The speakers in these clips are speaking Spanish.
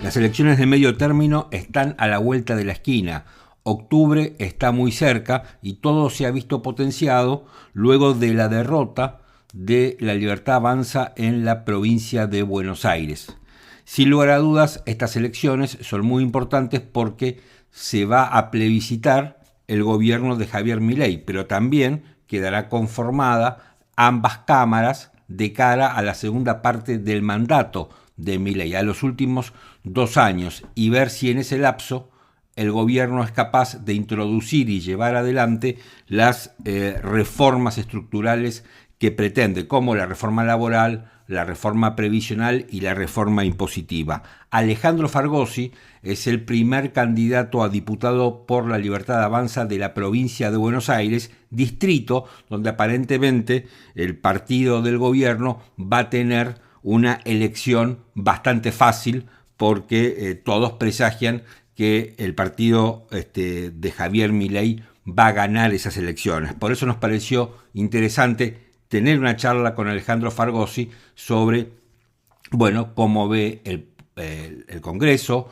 Las elecciones de medio término están a la vuelta de la esquina. Octubre está muy cerca y todo se ha visto potenciado luego de la derrota de La Libertad Avanza en la provincia de Buenos Aires. Sin lugar a dudas, estas elecciones son muy importantes porque se va a plebiscitar el gobierno de Javier Milei, pero también quedará conformada ambas cámaras de cara a la segunda parte del mandato de Milei, a los últimos 2 años, y ver si en ese lapso el gobierno es capaz de introducir y llevar adelante las reformas estructurales que pretende, como la reforma laboral, la reforma previsional y la reforma impositiva. Alejandro Fargosi es el primer candidato a diputado por La Libertad Avanza de la provincia de Buenos Aires, distrito donde aparentemente el partido del gobierno va a tener una elección bastante fácil porque todos presagian que el partido de Javier Milei va a ganar esas elecciones. Por eso nos pareció interesante tener una charla con Alejandro Fargosi sobre, bueno, cómo ve el Congreso,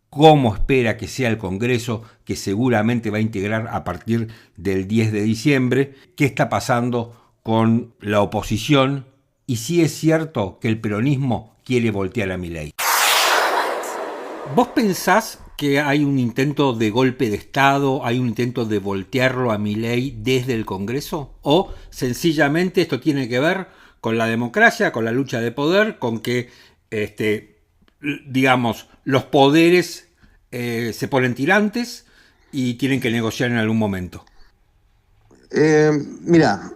cómo espera que sea el Congreso que seguramente va a integrar a partir del 10 de diciembre, qué está pasando con la oposición y si es cierto que el peronismo quiere voltear a Milei. ¿Vos pensás que hay un intento de golpe de Estado, hay un intento de voltearlo a Milei desde el Congreso? ¿O sencillamente esto tiene que ver con la democracia, con la lucha de poder, con que, digamos, los poderes se ponen tirantes y tienen que negociar en algún momento? Mira,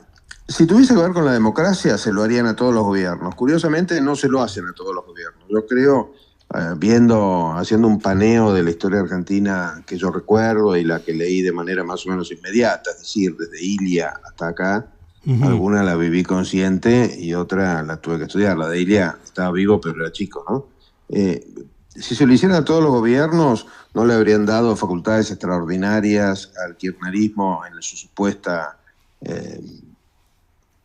si tuviese que ver con la democracia, se lo harían a todos los gobiernos. Curiosamente, no se lo hacen a todos los gobiernos. Yo creo, haciendo un paneo de la historia argentina que yo recuerdo y la que leí de manera más o menos inmediata, es decir, desde Ilia hasta acá, alguna la viví consciente y otra la tuve que estudiar. La de Ilia estaba vivo, pero era chico, ¿no? Si se lo hicieran a todos los gobiernos, no le habrían dado facultades extraordinarias al kirchnerismo en su supuesta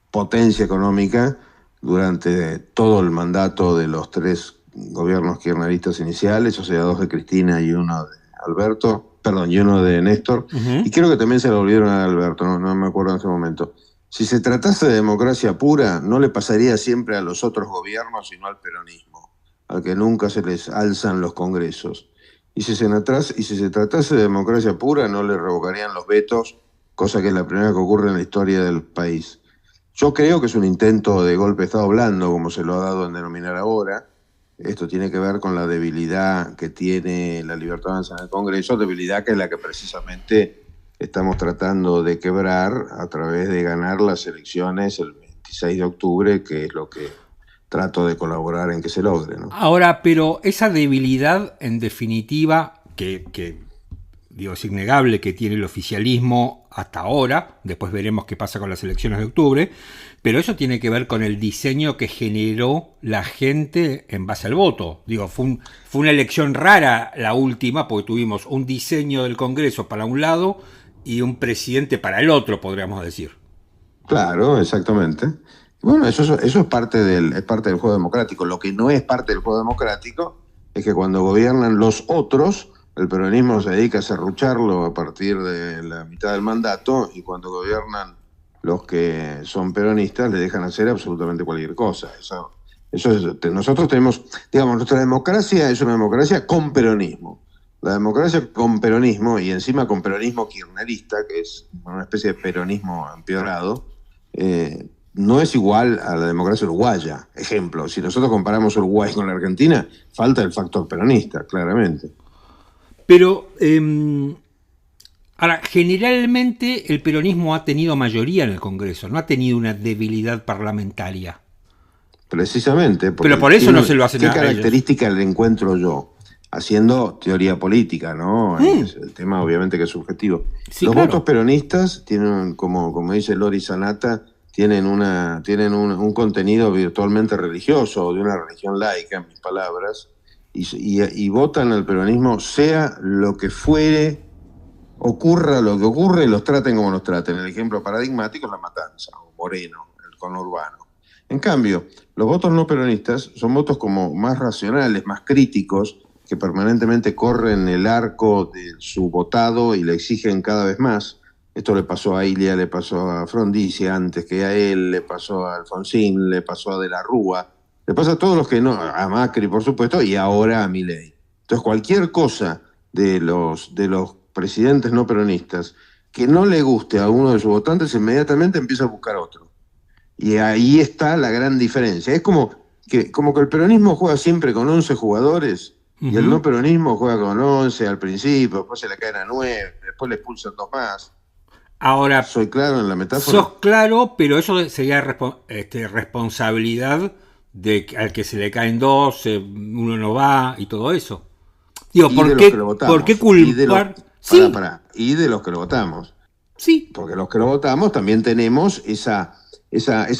potencia económica durante todo el mandato de los 3 gobiernos kirchneristas iniciales, o sea, 2 de Cristina y 1 de Alberto, y 1 de Néstor, y creo que también se lo volvieron a Alberto, no me acuerdo en ese momento. Si se tratase de democracia pura, no le pasaría siempre a los otros gobiernos, sino al peronismo, al que nunca se les alzan los congresos. Y si se tratase de democracia pura, no le revocarían los vetos, cosa que es la primera que ocurre en la historia del país. Yo creo que es un intento de golpe de Estado blando, como se lo ha dado en denominar ahora. Esto tiene que ver con la debilidad que tiene La Libertad Avanza en el Congreso, debilidad que es la que precisamente estamos tratando de quebrar a través de ganar las elecciones el 26 de octubre, que es lo que trato de colaborar en que se logre, ¿no? Ahora, pero esa debilidad, en definitiva, que digo, es innegable que tiene el oficialismo hasta ahora, después veremos qué pasa con las elecciones de octubre, pero eso tiene que ver con el diseño que generó la gente en base al voto. Digo, fue una elección rara la última, porque tuvimos un diseño del Congreso para un lado y un presidente para el otro, podríamos decir. Claro, exactamente. Bueno, eso es parte del juego democrático. Lo que no es parte del juego democrático es que cuando gobiernan los otros, el peronismo se dedica a serrucharlo a partir de la mitad del mandato, y cuando gobiernan los que son peronistas le dejan hacer absolutamente cualquier cosa. Nosotros tenemos, digamos, nuestra democracia es una democracia con peronismo. La democracia con peronismo, y encima con peronismo kirchnerista, que es una especie de peronismo empeorado, no es igual a la democracia uruguaya. Ejemplo, si nosotros comparamos Uruguay con la Argentina, falta el factor peronista, claramente. Pero, ahora, generalmente el peronismo ha tenido mayoría en el Congreso, no ha tenido una debilidad parlamentaria. Precisamente. Pero por eso no se lo hacen a ellos. ¿Qué característica le encuentro yo? Haciendo teoría política, ¿no? El tema obviamente que es subjetivo. Sí, los claro. votos peronistas tienen, como dice Lori Sanata, tienen un contenido virtualmente religioso, de una religión laica, en mis palabras, y votan al peronismo sea lo que fuere, ocurra lo que ocurre, los traten como los traten. El ejemplo paradigmático es La Matanza, o Moreno, el conurbano. En cambio, los votos no peronistas son votos como más racionales, más críticos, que permanentemente corren el arco de su votado y le exigen cada vez más. Esto le pasó a Ilia, le pasó a Frondizi antes que a él, le pasó a Alfonsín, le pasó a De la Rúa, le pasa a todos los que no, a Macri por supuesto, y ahora a Milei. Entonces cualquier cosa de los presidentes no peronistas que no le guste a uno de sus votantes, inmediatamente empieza a buscar otro. Y ahí está la gran diferencia. Es como que el peronismo juega siempre con 11 jugadores y el no peronismo juega con 11 al principio, después se le caen a 9, después le expulsan 2 más. Ahora, ¿soy claro en la metáfora? Sos claro, pero eso sería responsabilidad de al que se le caen 2, uno no va y todo eso. Digo, ¿por qué culpar? Y de los que lo votamos. Sí. Porque los que lo votamos también tenemos esa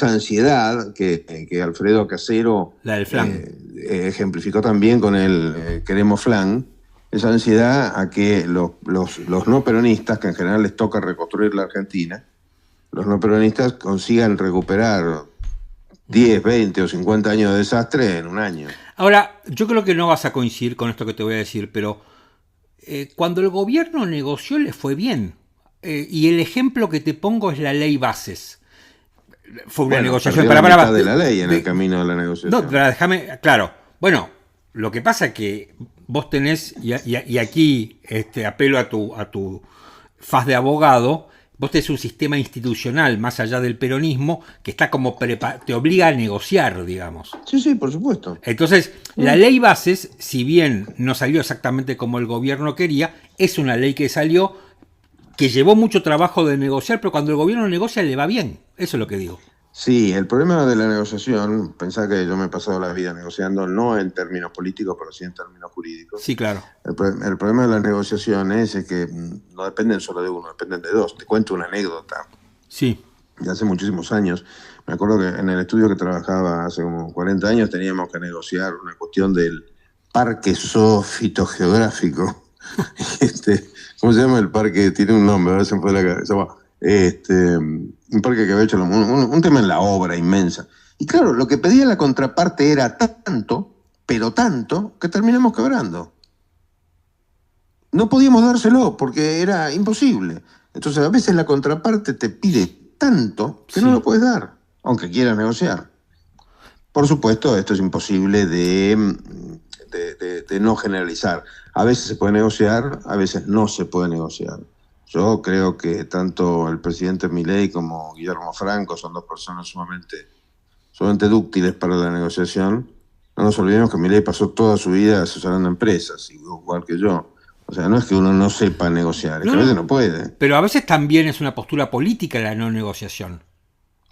ansiedad que Alfredo Casero la del flan. Ejemplificó también con el Queremos Flan, esa ansiedad a que los no peronistas, que en general les toca reconstruir la Argentina, los no peronistas consigan recuperar 10, 20 o 50 años de desastre en un año. Ahora, yo creo que no vas a coincidir con esto que te voy a decir, pero cuando el gobierno negoció le fue bien. Y el ejemplo que te pongo es la ley Bases. Fue una negociación para de la ley en el camino de la negociación. No, pero déjame, claro. Bueno, lo que pasa es que vos tenés, y aquí apelo a tu faz de abogado, vos tenés un sistema institucional más allá del peronismo que está como te obliga a negociar, digamos. Sí, por supuesto. Entonces, la ley Bases, si bien no salió exactamente como el gobierno quería, es una ley que salió, que llevó mucho trabajo de negociar, pero cuando el gobierno negocia le va bien. Eso es lo que digo. Sí, el problema de la negociación, pensá que yo me he pasado la vida negociando, no en términos políticos, pero sí en términos jurídicos. Sí, claro. El problema de las negociaciones es que no dependen solo de uno, dependen de dos. Te cuento una anécdota. Sí. De hace muchísimos años. Me acuerdo que en el estudio que trabajaba hace como 40 años teníamos que negociar una cuestión del parque zoofitogeográfico. ¿Cómo se llama el parque? Tiene un nombre, ahora se me fue de la cabeza. Un parque que había hecho un tema en la obra inmensa. Y claro, lo que pedía la contraparte era tanto, pero tanto, que terminamos quebrando. No podíamos dárselo porque era imposible. Entonces a veces la contraparte te pide tanto que no lo puedes dar, aunque quieras negociar. Por supuesto, esto es imposible de no generalizar. A veces se puede negociar, a veces no se puede negociar. Yo creo que tanto el presidente Milei como Guillermo Franco son dos personas sumamente dúctiles para la negociación. No nos olvidemos que Milei pasó toda su vida asesorando empresas, igual que yo. O sea, no es que uno no sepa negociar, es que a veces no puede. Pero a veces también es una postura política la no negociación.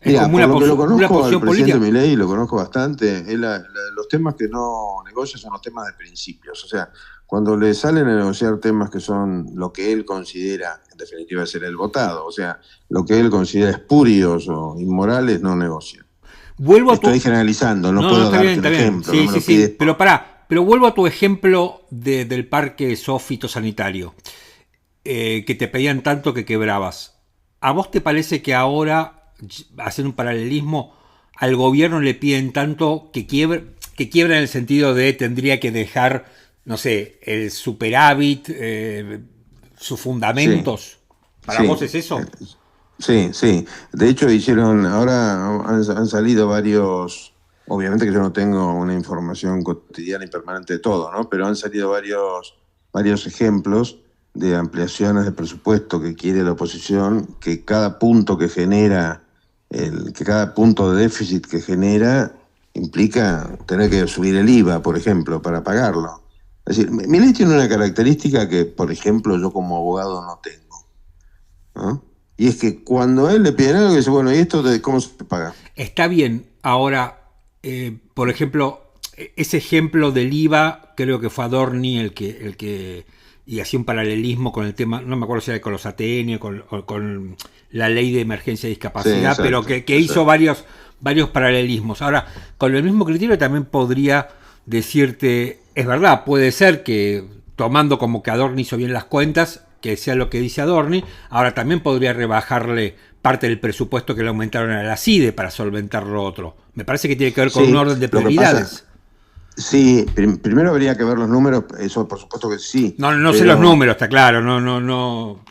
Es como una posición al presidente Milei, lo conozco bastante, los temas que no negocia son los temas de principios. O sea, cuando le salen a negociar temas que son lo que él considera, en definitiva, ser el votado, o sea, lo que él considera espurios o inmorales, no negocia. Estoy generalizando, no puedo darte un ejemplo. Sí, pero vuelvo a tu ejemplo del parque zoofitosanitario, que te pedían tanto que quebrabas. ¿A vos te parece que ahora, haciendo un paralelismo, al gobierno le piden tanto que quiebra en el sentido de tendría que dejar, no sé, el superávit, sus fundamentos? ¿Para vos es eso? Sí. De hecho, ahora han salido varios, obviamente que yo no tengo una información cotidiana y permanente de todo, ¿no? Pero han salido varios ejemplos de ampliaciones de presupuesto que quiere la oposición, que cada punto que genera, que cada punto de déficit que genera implica tener que subir el IVA, por ejemplo, para pagarlo. Es decir, Milei tiene una característica que, por ejemplo, yo como abogado no tengo, ¿no? Y es que cuando a él le piden algo, dice, bueno, ¿y esto cómo se paga? Está bien. Ahora, por ejemplo, ese ejemplo del IVA, creo que fue Adorni el que y hacía un paralelismo con el tema, no me acuerdo si era con los ATN o con la ley de emergencia de discapacidad, sí, exacto, pero que hizo varios paralelismos. Ahora, con el mismo criterio también podría decirte, es verdad, puede ser que tomando como que Adorni hizo bien las cuentas, que sea lo que dice Adorni, ahora también podría rebajarle parte del presupuesto que le aumentaron a la CIDE para solventar lo otro. Me parece que tiene que ver con un orden de prioridades. Sí, primero habría que ver los números, eso por supuesto que sí. No sé los números, está claro, no.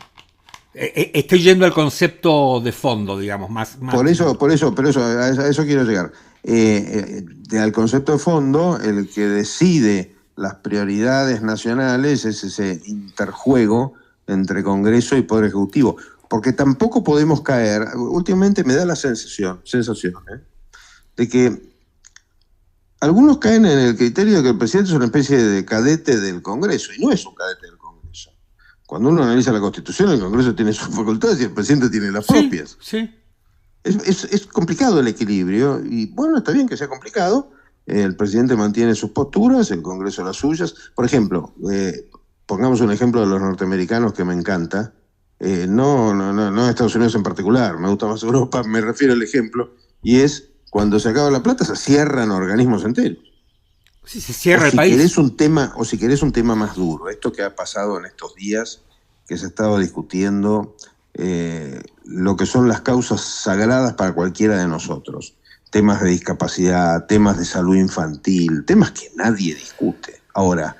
Estoy yendo al concepto de fondo, digamos, más. Por eso, a eso quiero llegar. Al concepto de fondo, el que decide las prioridades nacionales es ese interjuego entre Congreso y Poder Ejecutivo. Porque tampoco podemos caer, últimamente me da la sensación, de que algunos caen en el criterio de que el presidente es una especie de cadete del Congreso, y no es un cadete del Congreso. Cuando uno analiza la Constitución, el Congreso tiene sus facultades y el presidente tiene las propias. Sí. Es complicado el equilibrio, y bueno, está bien que sea complicado. El presidente mantiene sus posturas, el Congreso las suyas. Por ejemplo, pongamos un ejemplo de los norteamericanos que me encanta. No Estados Unidos en particular, me gusta más Europa, me refiero al ejemplo, y es cuando se acaba la plata se cierran organismos enteros. Sí, se cierra el país. O si querés un tema más duro, esto que ha pasado en estos días, que se ha estado discutiendo, lo que son las causas sagradas para cualquiera de nosotros. Temas de discapacidad, temas de salud infantil, temas que nadie discute. Ahora,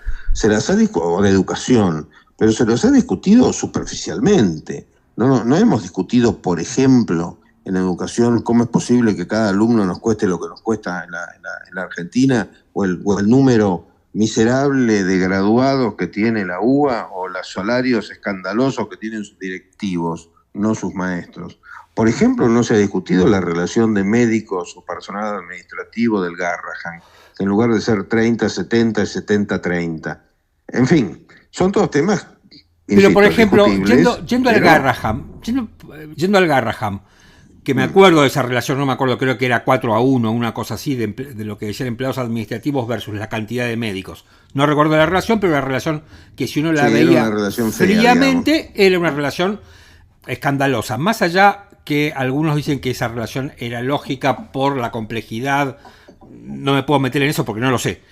o de educación, pero se los ha discutido superficialmente. No hemos discutido, por ejemplo, en educación, cómo es posible que cada alumno nos cueste lo que nos cuesta en la Argentina, o el número miserable de graduados que tiene la UBA, o los salarios escandalosos que tienen sus directivos, no sus maestros. Por ejemplo, no se ha discutido la relación de médicos o personal administrativo del Garrahan, que en lugar de ser 30-70 es 70-30. En fin, son todos temas. Pero por ejemplo, yendo al Garrahan, que me acuerdo de esa relación, no me acuerdo, creo que era 4-1, una cosa así, de lo que decían empleados administrativos versus la cantidad de médicos. No recuerdo la relación, pero la relación que si uno la veía fríamente, era una relación escandalosa. Más allá que algunos dicen que esa relación era lógica por la complejidad, no me puedo meter en eso porque no lo sé.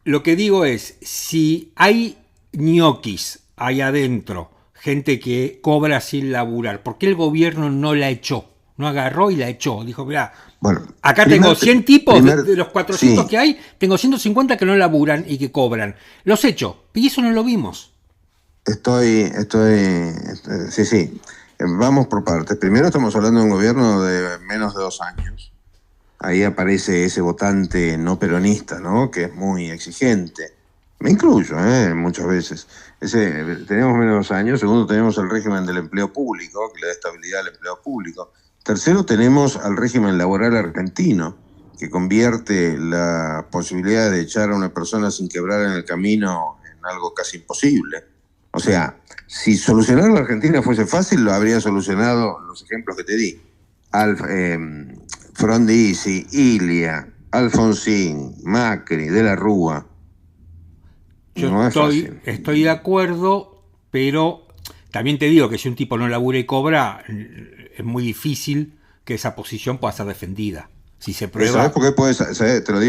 Lo que digo es, si hay ñoquis ahí adentro, gente que cobra sin laburar, ¿por qué el gobierno no la echó? No agarró y la echó. Dijo, mirá, acá tengo 100 tipos de los 400 que hay, tengo 150 que no laburan y que cobran. Los echo. Y eso no lo vimos. Sí. Vamos por partes. Primero estamos hablando de un gobierno de menos de 2 años. Ahí aparece ese votante no peronista, ¿no? Que es muy exigente. Me incluyo, muchas veces. Tenemos menos de 2 años. Segundo, tenemos el régimen del empleo público, que le da estabilidad al empleo público. Tercero, tenemos al régimen laboral argentino, que convierte la posibilidad de echar a una persona sin quebrar en el camino en algo casi imposible. O sea, si solucionar la Argentina fuese fácil, lo habría solucionado los ejemplos que te di. Frondizi, Ilia, Alfonsín, Macri, De la Rúa. Yo estoy de acuerdo, pero también te digo que si un tipo no labura y cobra, es muy difícil que esa posición pueda ser defendida. Si se prueba. ¿Sabes por qué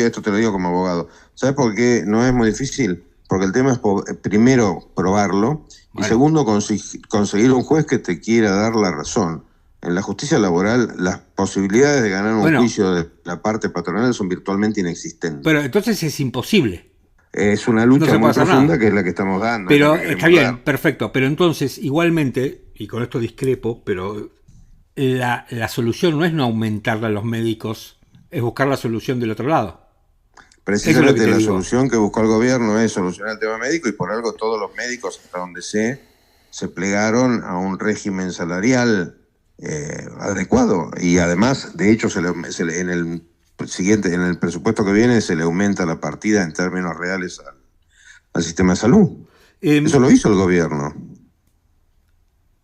esto te lo digo como abogado? ¿Sabes por qué no es muy difícil? Porque el tema es primero probarlo, y segundo conseguir un juez que te quiera dar la razón. En la justicia laboral las posibilidades de ganar un juicio de la parte patronal son virtualmente inexistentes. Pero entonces es imposible. Es una lucha muy profunda que es la que estamos dando. Pero está bien, perfecto. Pero entonces, igualmente, y con esto discrepo, pero la solución no es no aumentarle a los médicos, es buscar la solución del otro lado. Precisamente la solución que buscó el gobierno es solucionar el tema médico, y por algo todos los médicos, hasta donde se plegaron a un régimen salarial adecuado, y además, de hecho, en el presupuesto que viene se le aumenta la partida en términos reales al sistema de salud. Eso lo hizo el gobierno.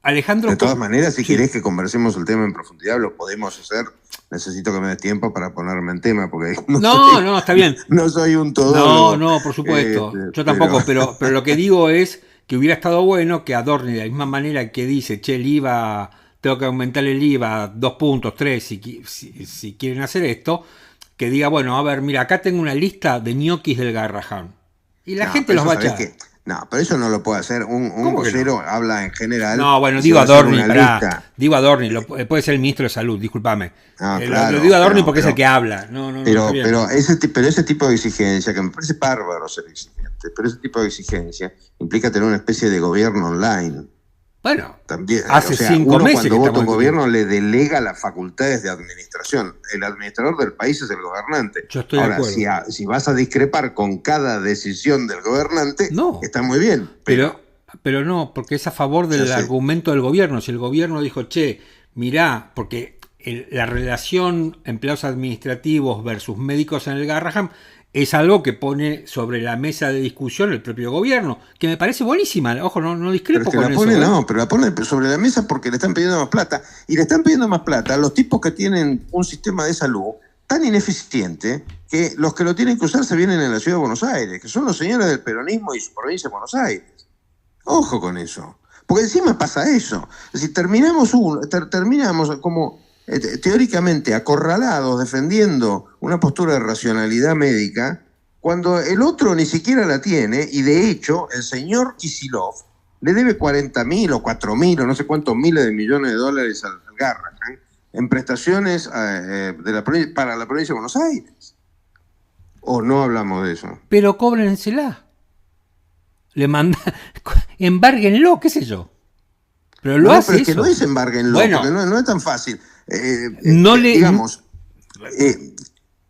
Alejandro, de todas maneras, si querés que conversemos el tema en profundidad, lo podemos hacer. Necesito que me des tiempo para ponerme en tema, porque no, está bien. No soy un todólogo. No, por supuesto. Yo tampoco, pero lo que digo es que hubiera estado bueno que adorne de la misma manera que dice, el IVA, tengo que aumentar el IVA 2 puntos, 3, si quieren hacer esto, que diga, bueno, a ver, mira, acá tengo una lista de ñoquis del Garrahan. Y la gente los va a echar. No, pero eso no lo puede hacer. Un vocero habla en general. No, bueno, digo Adorni, digo Adorni, puede ser el ministro de Salud, discúlpame. Claro, lo digo Adorni porque es el que habla. Pero ese tipo de exigencia, que me parece bárbaro ser exigente, pero ese tipo de exigencia implica tener una especie de gobierno online. Bueno, también, hace 5 meses cuando vota un gobierno le delega las facultades de administración. El administrador del país es el gobernante. Yo estoy de acuerdo. Si vas a discrepar con cada decisión del gobernante, está muy bien. Pero no, porque es a favor del argumento del gobierno. Si el gobierno dijo, mirá, porque la relación empleados administrativos versus médicos en el Garrahan es algo que pone sobre la mesa de discusión el propio gobierno, que me parece buenísima. Ojo, no discrepo con eso. Pero la pone sobre la mesa porque le están pidiendo más plata. Y le están pidiendo más plata a los tipos que tienen un sistema de salud tan ineficiente que los que lo tienen que usar se vienen en la ciudad de Buenos Aires, que son los señores del peronismo y su provincia de Buenos Aires. Ojo con eso. Porque encima pasa eso. Es decir, terminamos como teóricamente acorralados defendiendo una postura de racionalidad médica cuando el otro ni siquiera la tiene, y de hecho el señor Kicillof le debe 40.000 o 4.000 o no sé cuántos miles de millones de dólares al Garrahan en prestaciones para la provincia de Buenos Aires. ¿O no hablamos de eso? Pero cóbrensela. Le manda, embárguenlo, qué sé yo. Pero lo hace pero es eso. Que no es embárguenlo, porque no es tan fácil.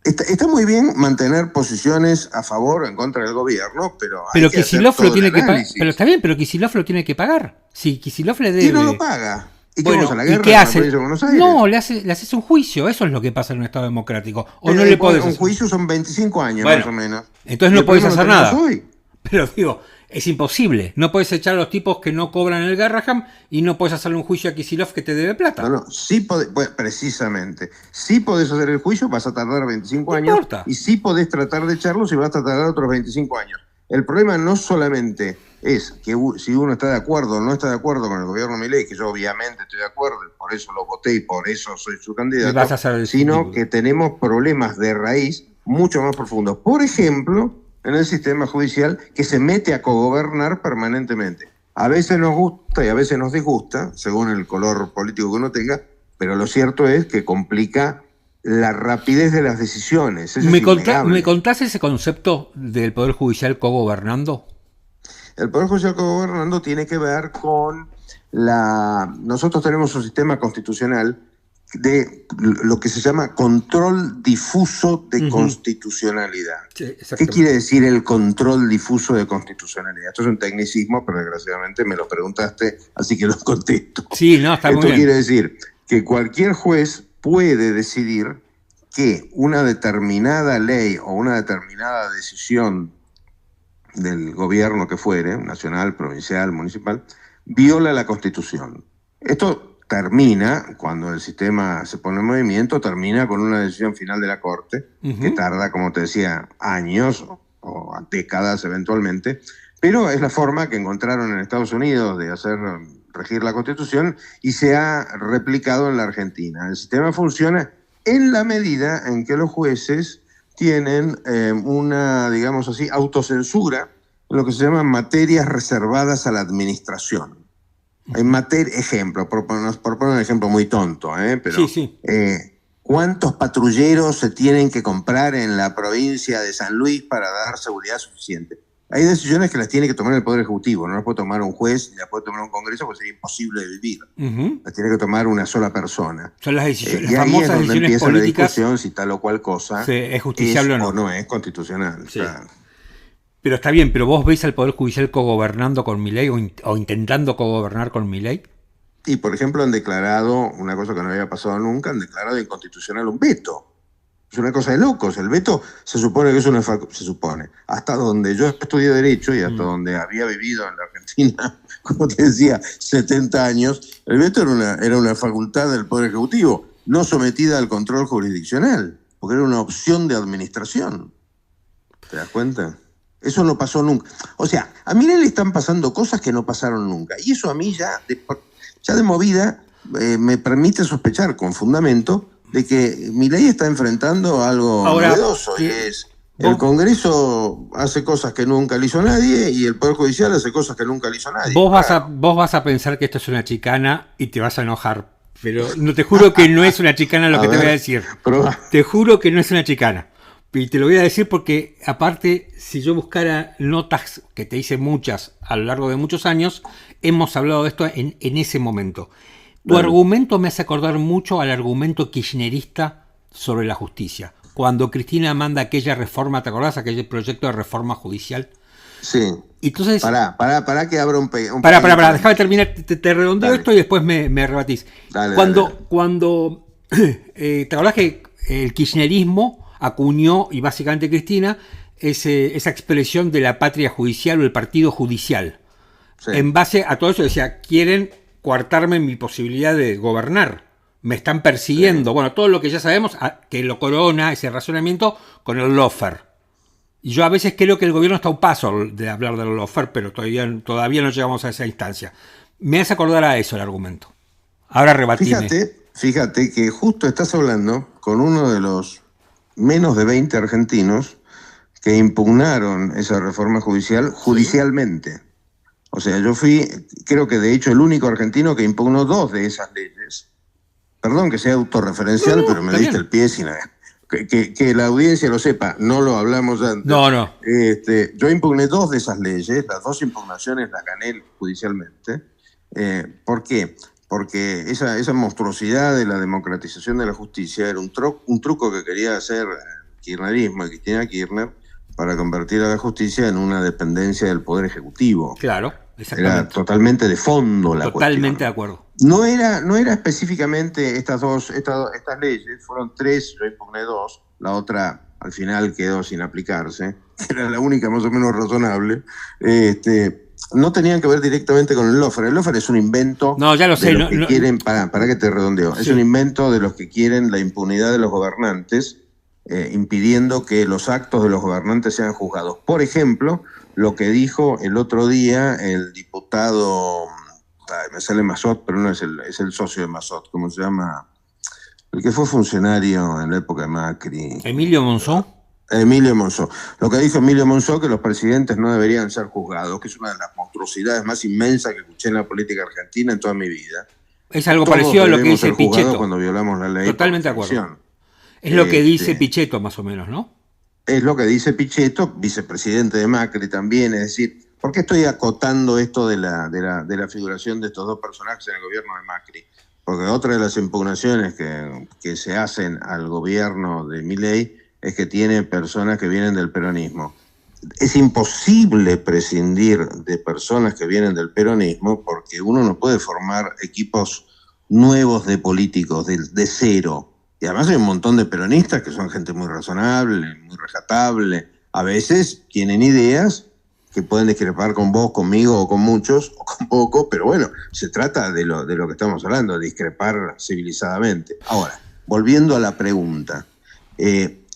Está muy bien mantener posiciones a favor o en contra del gobierno, pero Kicillof lo tiene que pagar. Pero está bien, pero Kicillof lo tiene que pagar. Si Kicillof le debe. ¿Quién no lo paga? ¿Y qué vamos a la guerra? ¿Y qué hace? De Buenos Aires? No, le haces un juicio. Eso es lo que pasa en un Estado democrático. O no le podés un juicio son 25 años más o menos. Entonces no podés hacer nada. Pero digo, es imposible. No puedes echar a los tipos que no cobran el Garrahan y no puedes hacerle un juicio a Kicillof que te debe plata. Sí precisamente. Sí podés hacer el juicio, vas a tardar 25 años. Importa. Y sí podés tratar de echarlos y vas a tardar otros 25 años. El problema no solamente es que si uno está de acuerdo o no está de acuerdo con el gobierno Milei, que yo obviamente estoy de acuerdo, por eso lo voté y por eso soy su candidato, sino que tenemos problemas de raíz mucho más profundos. Por ejemplo, en el sistema judicial, que se mete a cogobernar permanentemente. A veces nos gusta y a veces nos disgusta, según el color político que uno tenga, pero lo cierto es que complica la rapidez de las decisiones. ¿Me contás ese concepto del Poder Judicial cogobernando? El Poder Judicial cogobernando tiene que ver con nosotros tenemos un sistema constitucional de lo que se llama control difuso de constitucionalidad. Sí, ¿qué quiere decir el control difuso de constitucionalidad? Esto es un tecnicismo, pero desgraciadamente me lo preguntaste, así que lo contesto. Sí, no, está muy bien. Esto quiere decir que cualquier juez puede decidir que una determinada ley o una determinada decisión del gobierno que fuere, nacional, provincial, municipal, viola la Constitución. Esto termina, cuando el sistema se pone en movimiento, termina con una decisión final de la Corte, que tarda, como te decía, años o décadas eventualmente, pero es la forma que encontraron en Estados Unidos de hacer regir la Constitución y se ha replicado en la Argentina. El sistema funciona en la medida en que los jueces tienen una, digamos así, autocensura en lo que se llaman materias reservadas a la administración. En ejemplo, por poner un ejemplo muy tonto, pero sí. ¿Cuántos patrulleros se tienen que comprar en la provincia de San Luis para dar seguridad suficiente? Hay decisiones que las tiene que tomar el Poder Ejecutivo, no las puede tomar un juez, ni las puede tomar un Congreso, porque sería imposible de vivir. Las tiene que tomar una sola persona. Son las decisiones, y las ahí famosas es donde decisiones empieza políticas, la discusión si tal o cual cosa es justiciable o no es constitucional. Sí. Claro. Pero está bien, pero vos veis al Poder Judicial cogobernando con Milei o intentando cogobernar con Milei. Y, por ejemplo, han declarado, una cosa que no había pasado nunca, han declarado inconstitucional un veto. Es una cosa de locos. El veto se supone que es se supone. Hasta donde yo estudié Derecho y hasta donde había vivido en la Argentina, como te decía, 70 años, el veto era una facultad del Poder Ejecutivo, no sometida al control jurisdiccional, porque era una opción de administración. ¿Te das cuenta? Eso no pasó nunca. O sea, a Milei le están pasando cosas que no pasaron nunca. Y eso a mí ya de movida me permite sospechar con fundamento de que Milei está enfrentando algo novedoso. El Congreso hace cosas que nunca le hizo nadie y el Poder Judicial hace cosas que nunca le hizo nadie. Vos vas a pensar que esto es una chicana y te vas a enojar, pero no te juro que no es una chicana lo que te voy a decir. Te juro que no es una chicana. Y te lo voy a decir porque, aparte, si yo buscara notas, que te hice muchas a lo largo de muchos años, hemos hablado de esto en ese momento. Tu argumento me hace acordar mucho al argumento kirchnerista sobre la justicia. Cuando Cristina manda aquella reforma, ¿te acordás? Aquel proyecto de reforma judicial. Sí. Entonces, Pará que abra un Pará, déjame terminar, te redondeo esto y después me rebatís. Cuando ¿te acordás que el kirchnerismo acuñó, y básicamente Cristina, esa expresión de la patria judicial o el partido judicial? Sí. En base a todo eso decía, quieren coartarme mi posibilidad de gobernar. Me están persiguiendo. Sí. Bueno, todo lo que ya sabemos, que lo corona ese razonamiento con el lawfare. Y yo a veces creo que el gobierno está a un paso de hablar del lawfare, pero todavía no llegamos a esa instancia. Me hace acordar a eso el argumento. Ahora rebatime. Fíjate que justo estás hablando con uno de los menos de 20 argentinos que impugnaron esa reforma judicial judicialmente. O sea, yo fui, creo que de hecho el único argentino que impugnó 2 de esas leyes. Perdón que sea autorreferencial, pero me diste el pie sin nada. Que la audiencia lo sepa, no lo hablamos antes. No. Yo impugné 2 de esas leyes, las 2 impugnaciones las gané judicialmente. ¿Por qué? Porque esa monstruosidad de la democratización de la justicia era un truco que quería hacer el kirchnerismo y Cristina Kirchner para convertir a la justicia en una dependencia del Poder Ejecutivo. Claro, exactamente. Era totalmente de fondo la cuestión. Totalmente de acuerdo. No era específicamente estas leyes, fueron 3, yo impugné 2, la otra al final quedó sin aplicarse, era la única más o menos razonable. No tenían que ver directamente con el lawfare. El lawfare es un invento. No, ya lo sé. Quieren, para que te redondeo. Sí. Es un invento de los que quieren la impunidad de los gobernantes, impidiendo que los actos de los gobernantes sean juzgados. Por ejemplo, lo que dijo el otro día el diputado, me sale Massot, pero no es el socio de Massot, ¿cómo se llama? El que fue funcionario en la época de Macri. ¿Emilio Monzó? Emilio Monzó. Lo que dijo Emilio Monzó, que los presidentes no deberían ser juzgados, que es una de las monstruosidades más inmensas que escuché en la política argentina en toda mi vida. Es algo parecido a lo que dice Pichetto. Cuando violamos la ley. Totalmente de acuerdo. Es lo que dice Pichetto, más o menos, ¿no? Es lo que dice Pichetto, vicepresidente de Macri también. Es decir, ¿por qué estoy acotando esto de la figuración de estos 2 personajes en el gobierno de Macri? Porque otra de las impugnaciones que se hacen al gobierno de Milei es que tiene personas que vienen del peronismo. Es imposible prescindir de personas que vienen del peronismo porque uno no puede formar equipos nuevos de políticos de cero. Y además hay un montón de peronistas que son gente muy razonable, muy rescatable. A veces tienen ideas que pueden discrepar con vos, conmigo o con muchos, o con poco, pero bueno, se trata de lo que estamos hablando, de discrepar civilizadamente. Ahora, volviendo a la pregunta,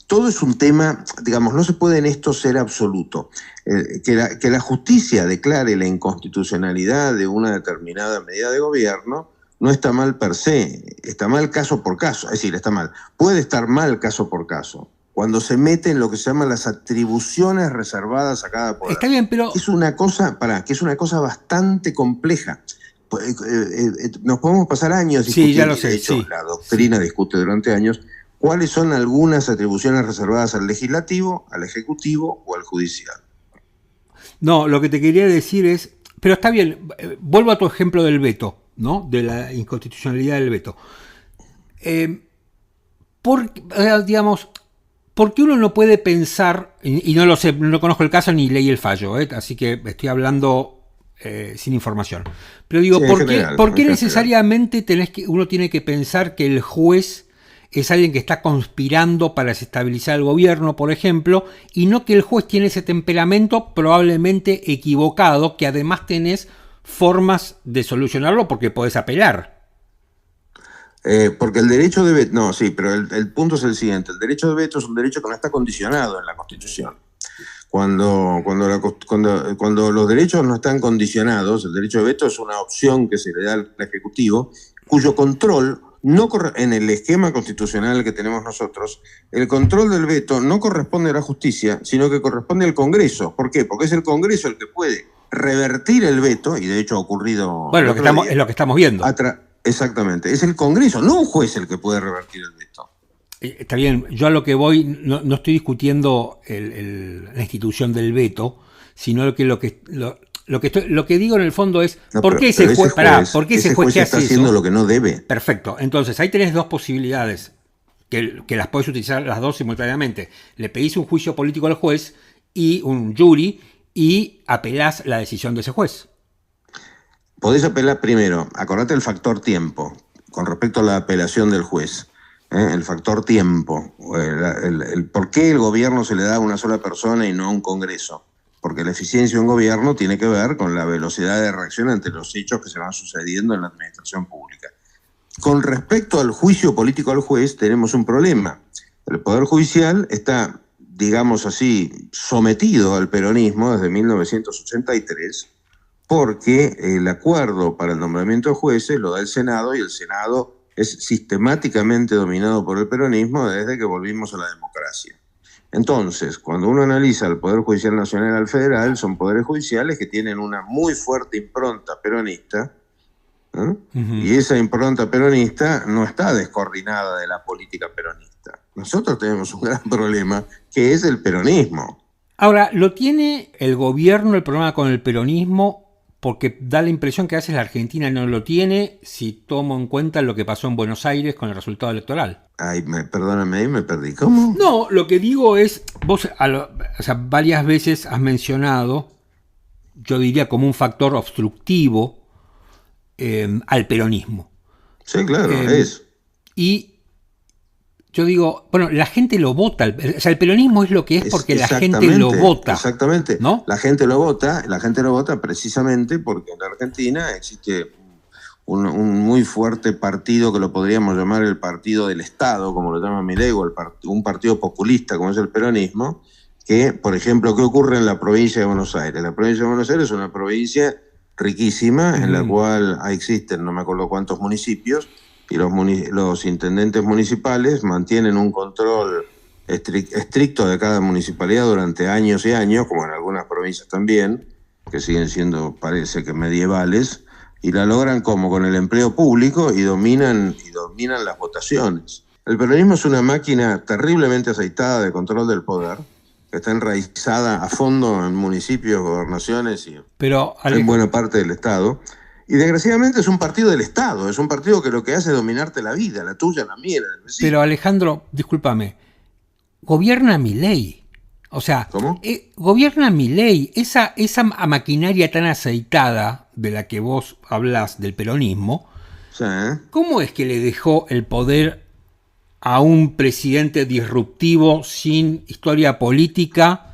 todo es un tema, digamos, no se puede en esto ser absoluto. Que la justicia declare la inconstitucionalidad de una determinada medida de gobierno no está mal per se, está mal caso por caso, es decir, está mal. Puede estar mal caso por caso, cuando se mete en lo que se llaman las atribuciones reservadas a cada poder. Está bien, pero... Es una cosa bastante compleja. Nos podemos pasar años discutiendo, sí, ya lo sé, de hecho, sí. La doctrina discute durante años cuáles son algunas atribuciones reservadas al legislativo, al ejecutivo o al judicial. No, lo que te quería decir es, pero está bien, vuelvo a tu ejemplo del veto, ¿no? De la inconstitucionalidad del veto. Digamos, ¿por qué uno no puede pensar, y no lo sé, no conozco el caso ni leí el fallo, así que estoy hablando sin información, pero digo, sí, ¿por qué necesariamente uno tiene que pensar que el juez es alguien que está conspirando para desestabilizar el gobierno, por ejemplo, y no que el juez tiene ese temperamento probablemente equivocado, que además tenés formas de solucionarlo porque podés apelar? Porque el derecho de veto, no, sí, pero el punto es el siguiente: el derecho de veto es un derecho que no está condicionado en la Constitución. Cuando los derechos no están condicionados, el derecho de veto es una opción que se le da al Ejecutivo, cuyo control en el esquema constitucional que tenemos nosotros, el control del veto no corresponde a la justicia, sino que corresponde al Congreso. ¿Por qué? Porque es el Congreso el que puede revertir el veto, y de hecho ha ocurrido... Bueno, es lo que estamos viendo. Exactamente, es el Congreso, no un juez el que puede revertir el veto. Está bien, yo a lo que voy, no estoy discutiendo la institución del veto, sino lo que digo en el fondo es, ¿por qué ese juez que está haciendo lo que no debe? Perfecto, entonces ahí tenés dos posibilidades, que las puedes utilizar las dos simultáneamente. Le pedís un juicio político al juez y un jury y apelás la decisión de ese juez. Podés apelar primero, acordate el factor tiempo, con respecto a la apelación del juez. El factor tiempo, el por qué el gobierno se le da a una sola persona y no a un Congreso. Porque la eficiencia de un gobierno tiene que ver con la velocidad de reacción ante los hechos que se van sucediendo en la administración pública. Con respecto al juicio político al juez, tenemos un problema. El Poder Judicial está, digamos así, sometido al peronismo desde 1983, porque el acuerdo para el nombramiento de jueces lo da el Senado, y el Senado es sistemáticamente dominado por el peronismo desde que volvimos a la democracia. Entonces, cuando uno analiza el Poder Judicial Nacional al Federal, son poderes judiciales que tienen una muy fuerte impronta peronista, y esa impronta peronista no está descoordinada de la política peronista. Nosotros tenemos un gran problema, que es el peronismo. Ahora, ¿lo tiene el gobierno el problema con el peronismo? Porque da la impresión que a veces la Argentina no lo tiene, si tomo en cuenta lo que pasó en Buenos Aires con el resultado electoral. Ay, perdóname, ahí me perdí. ¿Cómo? No, lo que digo es, vos varias veces has mencionado, yo diría como un factor obstructivo al peronismo. Sí, claro, es. Y yo digo, bueno, la gente lo vota, el peronismo es lo que es porque la gente lo vota. Exactamente, ¿no? La gente lo vota precisamente porque en la Argentina existe un muy fuerte partido que lo podríamos llamar el partido del Estado, como lo llama Milei, o un partido populista como es el peronismo, que, por ejemplo, ¿qué ocurre en la provincia de Buenos Aires? La provincia de Buenos Aires es una provincia riquísima, en la cual existen no me acuerdo cuántos municipios, y los intendentes municipales mantienen un control estricto de cada municipalidad durante años y años, como en algunas provincias también, que siguen siendo, parece que medievales, y la logran como con el empleo público y dominan las votaciones. El peronismo es una máquina terriblemente aceitada de control del poder, que está enraizada a fondo en municipios, gobernaciones y en buena parte del Estado. Y desgraciadamente es un partido del Estado, es un partido que lo que hace es dominarte la vida, la tuya, la mía, la del vecino. Pero Alejandro, discúlpame, gobierna Milei. O sea, ¿cómo? Gobierna Milei, esa maquinaria tan aceitada de la que vos hablás del peronismo, sí, ¿cómo es que le dejó el poder a un presidente disruptivo sin historia política?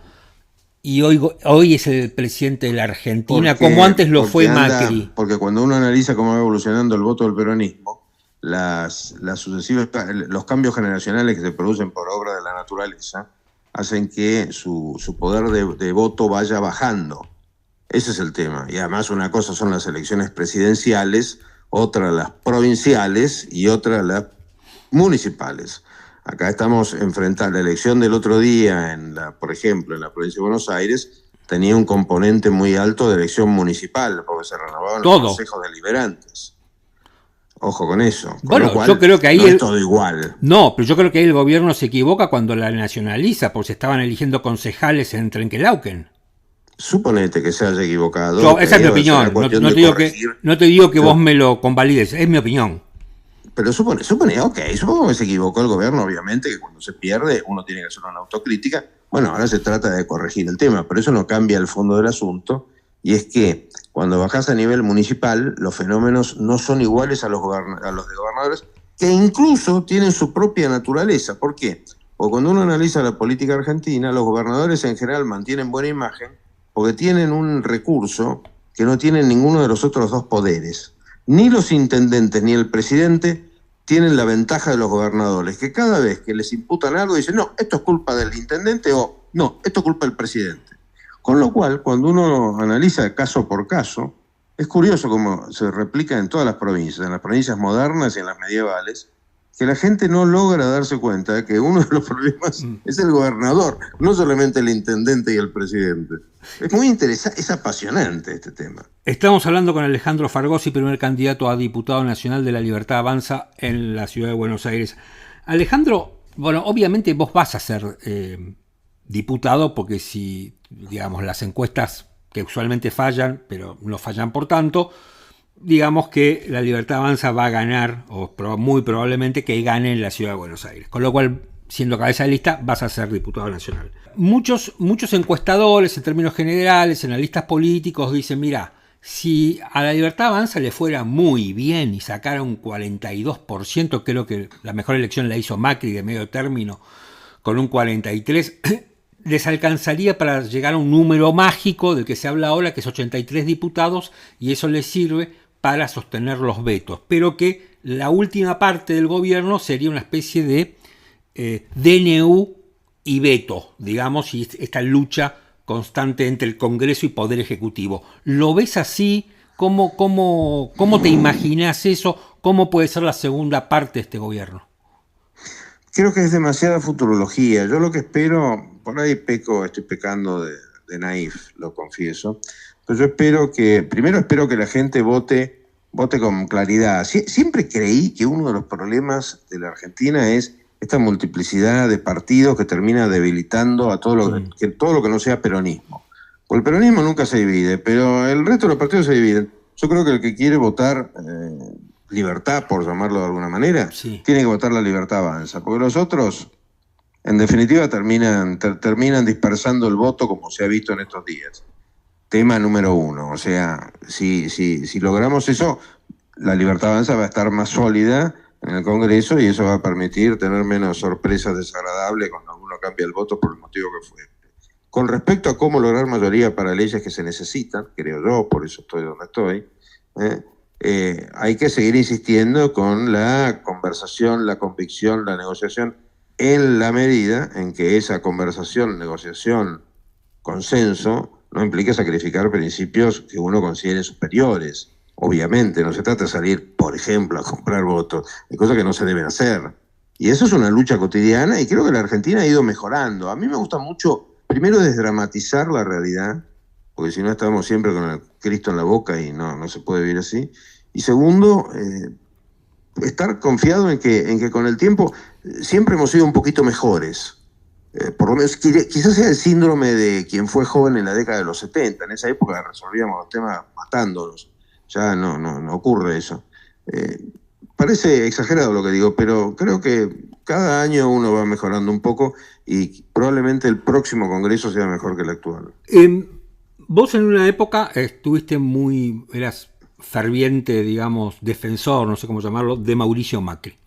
Y hoy es el presidente de la Argentina, como antes lo fue Macri. Porque cuando uno analiza cómo va evolucionando el voto del peronismo, los cambios generacionales que se producen por obra de la naturaleza hacen que su poder de voto vaya bajando. Ese es el tema. Y además una cosa son las elecciones presidenciales, otra las provinciales y otra las municipales. Acá estamos enfrentando la elección del otro día, por ejemplo, en la provincia de Buenos Aires, tenía un componente muy alto de elección municipal, porque se renovaban los consejos deliberantes. Ojo con eso. Bueno, lo cual, yo creo que ahí no es todo igual. No, pero yo creo que ahí el gobierno se equivoca cuando la nacionaliza, porque se estaban eligiendo concejales en Trenquelauquen. Suponete que se haya equivocado. Esa es mi opinión. No te digo que vos me lo convalides, es mi opinión. Pero supongo que se equivocó el gobierno, obviamente, que cuando se pierde uno tiene que hacer una autocrítica. Bueno, ahora se trata de corregir el tema, pero eso no cambia el fondo del asunto, y es que cuando bajás a nivel municipal, los fenómenos no son iguales a los de gobernadores, que incluso tienen su propia naturaleza. ¿Por qué? Porque cuando uno analiza la política argentina, los gobernadores en general mantienen buena imagen porque tienen un recurso que no tienen ninguno de los otros dos poderes. Ni los intendentes ni el presidente tienen la ventaja de los gobernadores, que cada vez que les imputan algo dicen, no, esto es culpa del intendente, o no, esto es culpa del presidente. Con lo cual, cuando uno analiza caso por caso, Es curioso cómo se replica en todas las provincias modernas y en las medievales, que la gente no logra darse cuenta de que uno de los problemas es el gobernador, no solamente el intendente y el presidente. Es muy interesante, es apasionante este tema. Estamos hablando con Alejandro Fargosi, primer candidato a diputado nacional de La Libertad Avanza en la ciudad de Buenos Aires. Alejandro, bueno, obviamente vos vas a ser diputado, porque si, digamos, las encuestas que usualmente fallan, pero no fallan por tanto, digamos que La Libertad Avanza va a ganar, o muy probablemente que gane en la ciudad de Buenos Aires. Con lo cual, siendo cabeza de lista, vas a ser diputado nacional. Muchos encuestadores, en términos generales, analistas políticos, dicen, mira, si a La Libertad Avanza le fuera muy bien y sacara un 42%, creo que la mejor elección la hizo Macri de medio término, con un 43%, les alcanzaría para llegar a un número mágico del que se habla ahora, que es 83 diputados, y eso les sirve para sostener los vetos, pero que la última parte del gobierno sería una especie de DNU y veto, digamos, y esta lucha constante entre el Congreso y Poder Ejecutivo. ¿Lo ves así? ¿Cómo te imaginas eso? ¿Cómo puede ser la segunda parte de este gobierno? Creo que es demasiada futurología. Yo lo que espero, por ahí estoy pecando de naif, lo confieso, pero yo espero que la gente vote con claridad. Siempre creí que uno de los problemas de la Argentina es esta multiplicidad de partidos que termina debilitando a todo lo que no sea peronismo. Porque el peronismo nunca se divide, pero el resto de los partidos se dividen. Yo creo que el que quiere votar libertad, por llamarlo de alguna manera, sí, tiene que votar La Libertad Avanza, porque los otros, en definitiva, terminan dispersando el voto, como se ha visto en estos días. Tema número uno, o sea, si logramos eso, La Libertad Avanza va a estar más sólida en el Congreso y eso va a permitir tener menos sorpresas desagradables cuando uno cambia el voto por el motivo que fue. Con respecto a cómo lograr mayoría para leyes que se necesitan, creo yo, por eso estoy donde estoy, hay que seguir insistiendo con la conversación, la convicción, la negociación, en la medida en que esa conversación, negociación, consenso, no implica sacrificar principios que uno considere superiores. Obviamente, no se trata de salir, por ejemplo, a comprar votos, hay cosas que no se deben hacer. Y eso es una lucha cotidiana y creo que la Argentina ha ido mejorando. A mí me gusta mucho, primero, desdramatizar la realidad, porque si no estamos siempre con el Cristo en la boca y no se puede vivir así. Y segundo, estar confiado en que con el tiempo siempre hemos sido un poquito mejores. Por lo menos quizás sea el síndrome de quien fue joven en la década de los 70. En esa época resolvíamos los temas matándolos. Ya no ocurre eso. Parece exagerado lo que digo, pero creo que cada año uno va mejorando un poco y probablemente el próximo Congreso sea mejor que el actual. Vos en una época eras ferviente, digamos, defensor, no sé cómo llamarlo, de Mauricio Macri.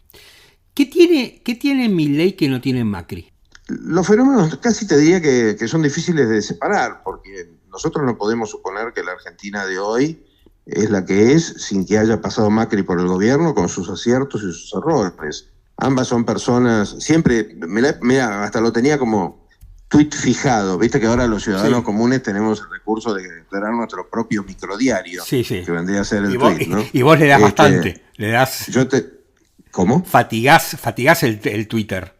¿Qué tiene Milei que no tiene Macri? Los fenómenos casi te diría que son difíciles de separar, porque nosotros no podemos suponer que la Argentina de hoy es la que es sin que haya pasado Macri por el gobierno con sus aciertos y sus errores. Ambas son personas, siempre, mira, hasta lo tenía como tuit fijado, viste que ahora los ciudadanos comunes tenemos el recurso de crear nuestro propio microdiario, que vendría a ser el tuit, ¿no? Y vos le das bastante, le das... ¿Cómo? Fatigás el Twitter.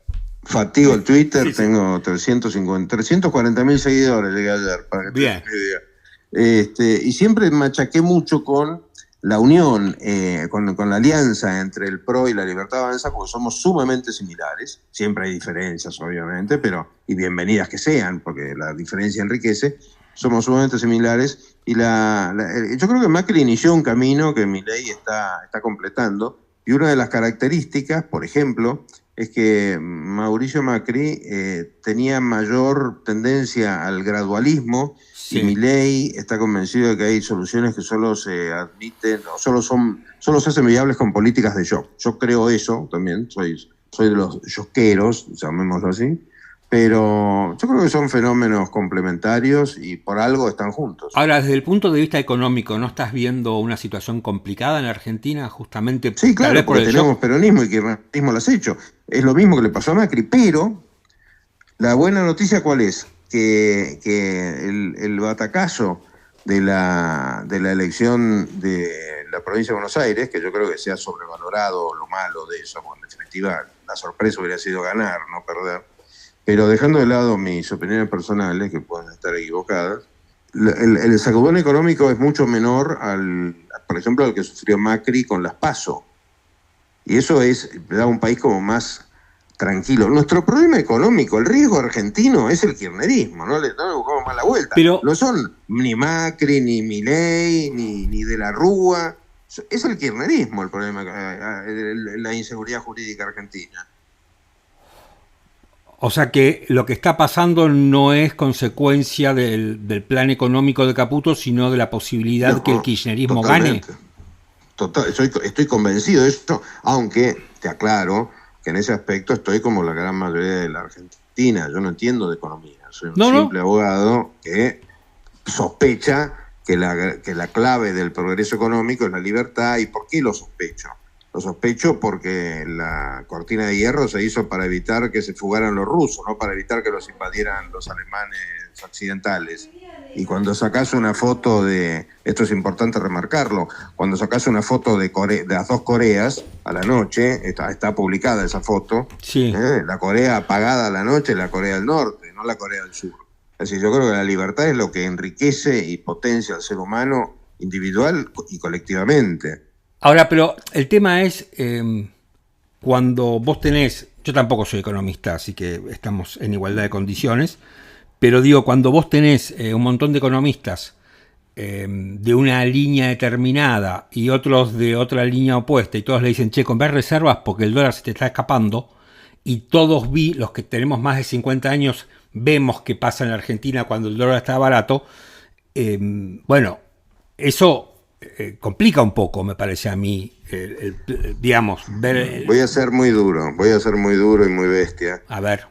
Fatigo el Twitter, tengo 340.000 seguidores, llegué ayer, para que te des una idea. Y siempre machaqué mucho con la unión, con la alianza entre el PRO y La Libertad Avanza, porque somos sumamente similares. Siempre hay diferencias, obviamente, y bienvenidas que sean, porque la diferencia enriquece. Somos sumamente similares. Y yo creo que Macri inició un camino que Milei está completando. Y una de las características, por ejemplo, es que Mauricio Macri tenía mayor tendencia al gradualismo y Milei está convencido de que hay soluciones que solo se admiten o solo se hacen viables con políticas de shock. Yo creo eso también, soy de los shockeros, llamémoslo así, pero yo creo que son fenómenos complementarios y por algo están juntos. Ahora, desde el punto de vista económico, ¿no estás viendo una situación complicada en la Argentina justamente? Sí, claro, porque tenemos peronismo y kirchnerismo lo has hecho. Es lo mismo que le pasó a Macri, pero la buena noticia ¿cuál es? Que el batacazo de la elección de la provincia de Buenos Aires, que yo creo que se ha sobrevalorado lo malo de eso, porque en definitiva la sorpresa hubiera sido ganar, no perder. Pero dejando de lado mis opiniones personales, que pueden estar equivocadas, el sacudón económico es mucho menor, por ejemplo, al que sufrió Macri con las PASO. Y eso da un país como más tranquilo. Nuestro problema económico, el riesgo argentino, es el kirchnerismo, no le buscamos más la vuelta. Pero no son ni Macri, ni Milei, ni de la Rúa. Es el kirchnerismo el problema, la inseguridad jurídica argentina. o sea que lo que está pasando no es consecuencia del plan económico de Caputo, sino de la posibilidad que el kirchnerismo totalmente. gane. Estoy convencido de esto, aunque te aclaro que en ese aspecto estoy como la gran mayoría de la Argentina. Yo no entiendo de economía, soy un simple abogado que sospecha que la clave del progreso económico es la libertad. ¿Y por qué lo sospecho? Lo sospecho porque la cortina de hierro se hizo para evitar que se fugaran los rusos, no para evitar que los invadieran los alemanes occidentales. Y cuando sacás una foto esto es importante remarcarlo, cuando sacás una foto de las dos Coreas a la noche, está publicada esa foto, sí. La Corea apagada a la noche es la Corea del Norte, no la Corea del Sur. Es decir, yo creo que la libertad es lo que enriquece y potencia al ser humano individual y colectivamente. Ahora, pero el tema es, cuando vos tenés, yo tampoco soy economista, así que estamos en igualdad de condiciones, pero digo, cuando vos tenés un montón de economistas de una línea determinada y otros de otra línea opuesta, y todos le dicen, che, comprar reservas porque el dólar se te está escapando, y todos los que tenemos más de 50 años, vemos qué pasa en la Argentina cuando el dólar está barato, bueno, eso complica un poco, me parece a mí, digamos, ver... Voy a ser muy duro y muy bestia. A ver.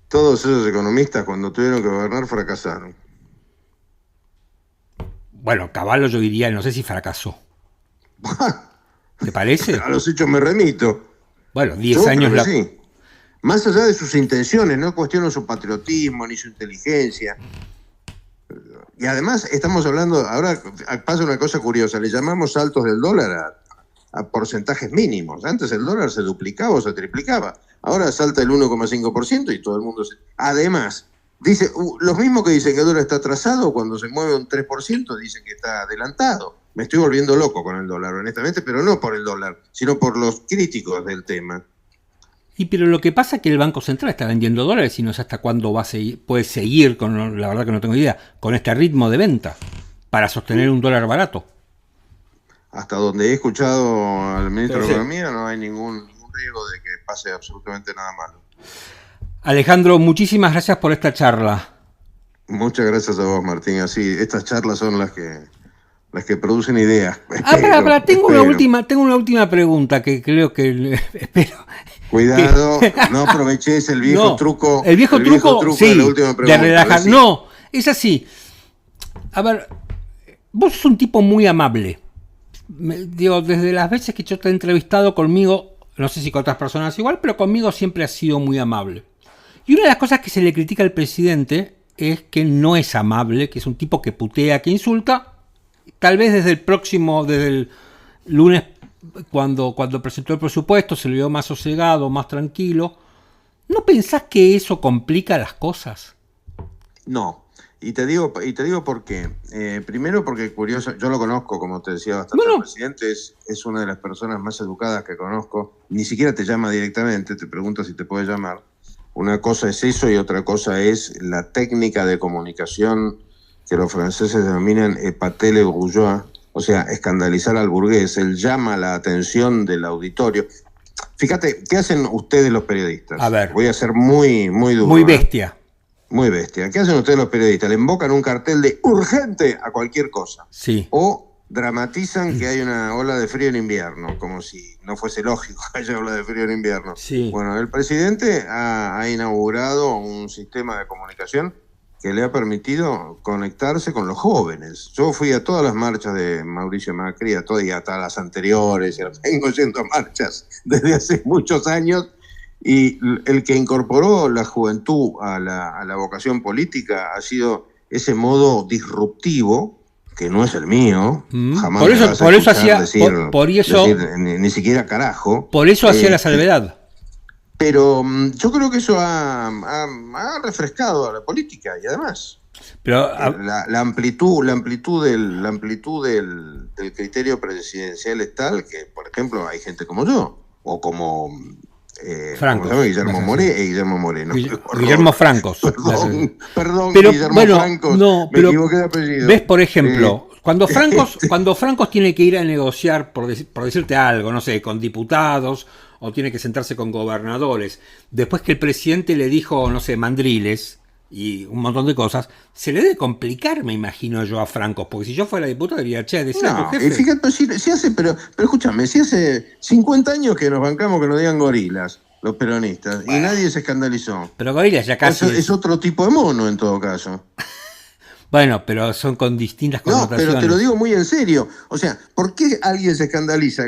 Todos esos economistas cuando tuvieron que gobernar fracasaron. Bueno, Cavallo yo diría, no sé si fracasó. ¿Te parece? A los hechos me remito. Bueno, 10 años... Sí. Más allá de sus intenciones, no cuestiono su patriotismo ni su inteligencia. Y además estamos hablando, ahora pasa una cosa curiosa, le llamamos saltos del dólar a porcentajes mínimos. Antes el dólar se duplicaba o se triplicaba. Ahora salta el 1,5% y todo el mundo Además, dice, los mismos que dicen que el dólar está atrasado, cuando se mueve un 3%, dicen que está adelantado. Me estoy volviendo loco con el dólar, honestamente, pero no por el dólar, sino por los críticos del tema. Y pero lo que pasa es que el Banco Central está vendiendo dólares y no sé hasta cuándo puede seguir, la verdad que no tengo idea, con este ritmo de venta para sostener un dólar barato. Hasta donde he escuchado al ministro de Economía no hay ningún riesgo de que pase absolutamente nada malo. Alejandro, muchísimas gracias por esta charla. Muchas gracias a vos, Martín. Así, estas charlas son las que producen ideas. Tengo una última pregunta que creo que espero. Cuidado, no aproveches el viejo truco. El viejo truco sí, de la última pregunta. De relajar. Sí. No, es así. A ver, vos sos un tipo muy amable. Digo, desde las veces que yo te he entrevistado conmigo, no sé si con otras personas igual, pero conmigo siempre has sido muy amable. Y una de las cosas que se le critica al presidente es que no es amable, que es un tipo que putea, que insulta. Tal vez desde el lunes, cuando presentó el presupuesto, se le vio más sosegado, más tranquilo. ¿No pensás que eso complica las cosas? No. Y te digo por qué. Primero porque curioso, yo lo conozco, como te decía bastante, el presidente es una de las personas más educadas que conozco. Ni siquiera te llama directamente, te pregunta si te puede llamar. Una cosa es eso y otra cosa es la técnica de comunicación que los franceses denominan épater le bourgeois, o sea, escandalizar al burgués. Él llama la atención del auditorio. Fíjate, ¿qué hacen ustedes los periodistas? A ver. Voy a ser muy duro. Muy bestia. Muy bestia. ¿Qué hacen ustedes los periodistas? Le invocan un cartel de urgente a cualquier cosa. Sí. O dramatizan que hay una ola de frío en invierno, como si no fuese lógico que haya ola de frío en invierno. Sí. Bueno, el presidente ha inaugurado un sistema de comunicación que le ha permitido conectarse con los jóvenes. Yo fui a todas las marchas de Mauricio Macri, y hasta las anteriores, vengo yendo a marchas desde hace muchos años. Y el que incorporó la juventud a la vocación política ha sido ese modo disruptivo que no es el mío, jamás por me eso, vas a por eso escuchar hacía, decir ni siquiera carajo. Por eso hacía la salvedad. Pero yo creo que eso ha refrescado a la política y además Pero la amplitud del criterio presidencial es tal que, por ejemplo, hay gente como yo o como Franco, Guillermo Moreno. Guillermo Francos. Perdón, Pero Guillermo bueno, Francos, no, me equivoqué de apellido. ¿Ves, por ejemplo, cuando Francos tiene que ir a negociar, por decirte algo, no sé, con diputados, o tiene que sentarse con gobernadores, después que el presidente le dijo, no sé, mandriles y un montón de cosas, se le debe complicar, me imagino yo, a Francos, porque si yo fuera diputado diría, che, decía a tu jefe. Fíjate, si hace, pero escúchame, si hace 50 años que nos bancamos que nos digan gorilas, los peronistas, y nadie se escandalizó. Pero gorilas ya casi... Es otro tipo de mono en todo caso. Bueno, pero son con distintas connotaciones. No, pero te lo digo muy en serio. O sea, ¿por qué alguien se escandaliza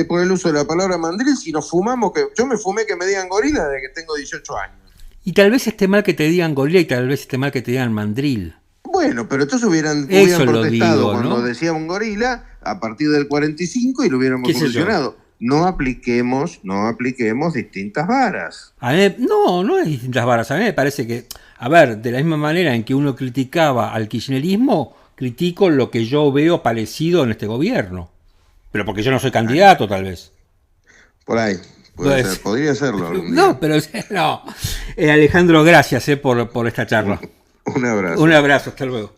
por el uso de la palabra mandril si nos fumamos? Yo me fumé que me digan gorila desde que tengo 18 años. Y tal vez esté mal que te digan gorila y tal vez esté mal que te digan mandril. Bueno, pero entonces hubieran protestado cuando decía un gorila a partir del 45 y lo hubiéramos solucionado. No apliquemos distintas varas. A mí, no es distintas varas. A mí me parece que, a ver, de la misma manera en que uno criticaba al kirchnerismo, critico lo que yo veo parecido en este gobierno. Pero porque yo no soy candidato, tal vez. Por ahí. Podría serlo algún día. No, pero no. Alejandro, gracias por esta charla. Un abrazo. Un abrazo, hasta luego.